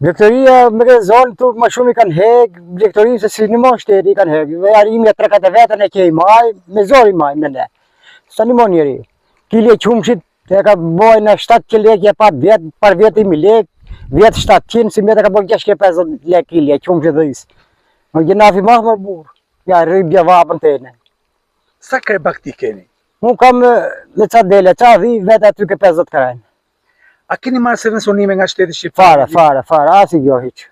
Blegtoria me këtë zonë tu më shumë i kanë hek, blegtorin se si një mon shteti i kanë hek. Arimi e 3-4 vetën e kej maj, me zori maj me ne. Sa një mon njëri. Kilje qumshit e ka bojë në 700 lek, je pat vjetë, par vjetë 1000 lek, vjetë 700, si mjetë ka bojë 650 lek kilje, qumshit dhe isë. Në gjenafi mahë më burë, ja rribja vapën të ene. Sa kre bakti keni? Unë kam me ca dele, ca dhi, vetë aty ke 50 krajnë. A keni marrë subvencionime nga shteti shqiptar? Fare, asi kjo hiq.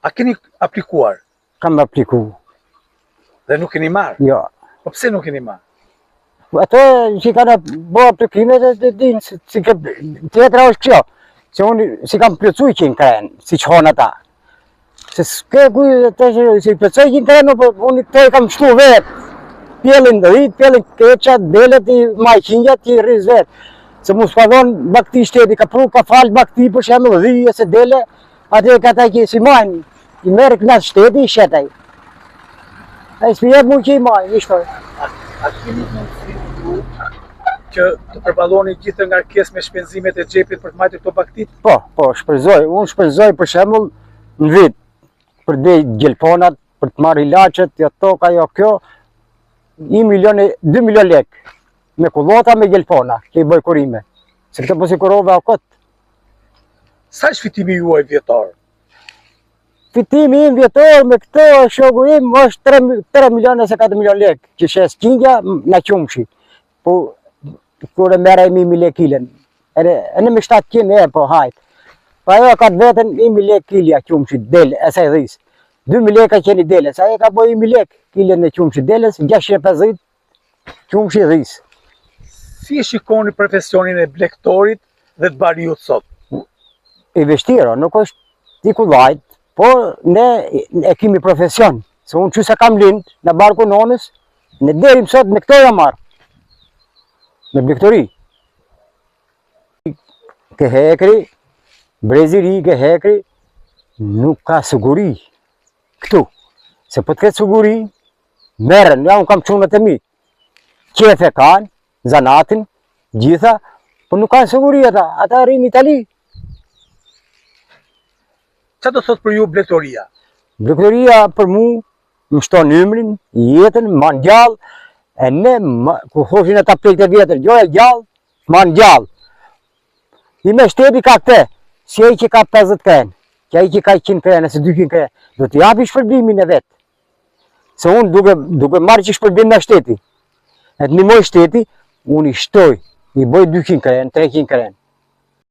A keni aplikuar? Kam apliku. Dhe nuk keni marrë? Jo. Po pse nuk keni marrë? Ato që kanë bo aplikime dhe dinë, si tjetra është kjo. Se unë si kam plëcu i qenë krajnë, si që honë ata. Se s'ke kuj të që si plëcu i qenë krajnë, unë të i kam shtu vetë. Pjellin rrit, pjellin keqa, delet i majqinjat, i rriz vetë. Se mu s'padon bakti shteti, ka pru, ka falë bakti për shemë dhije se dele, atë e ka ta i si majnë, i merë kënat shteti, i shetaj. A i s'pijet mu që i majnë, i shtoj. A keni mundësi që të përballoni gjithë ngarkesë me shpenzimet e xhepit për të marrë këto baktit? Po, shpërzoj. Unë shpërzoj për shembull në vit për dhe gjelponat, për të marrë ilaçet, jo toka, jo kjo, 2 milion lek. Me kullota, me gjelpona, që i bëj kurime. Se këtë po si kurove a këtë. Sa është fitimi juaj vjetar? Fitimi im vjetor me këto shoku im është 3 milion e 4 milion lek, që shes qingja në qumshi. Po, kur e mera 1.000 lek kilen. E në me 700 po hajt. Pa ajo ka të vetën 1.000 lek kilja qumshi, del, e sa i dhis. 2.000 lek ka qeni deles, ajo ka boj 1.000 lek kilen në qumshi deles, 650 qumshi dhis. Si e shikoni profesionin e blegtorit dhe të bariut sot? I vështiro, nuk është i kullajt, po ne e kemi profesion. Se unë që sa kam lind në barku nonës, në derim sot në këto jam marrë. Me blegtori. Ke hekri, breziri ke hekri, nuk ka siguri. Këtu. Se po të ketë siguri, merën, ja unë kam qunët e mi. Qefe kanë, zanatin, gjitha, po nuk kanë siguri ata rinë Itali. Qa do thot për ju blegtoria? Blegtoria për mu, më shton ymrin, jetën, ma në gjallë, e ne, ku hoshin e ta plekët e vjetër, gjoj e gjallë, ma në gjallë. I me shteti ka këte, si e që ka 50 krenë, që e që ka 100 krenë, ose 200 krenë, do t'i japi shpërbimin e vetë. Se unë duke marrë që shpërbim në shteti, e të nimoj shteti, unë i shtoj, i boj 200 krenë, 300 krenë.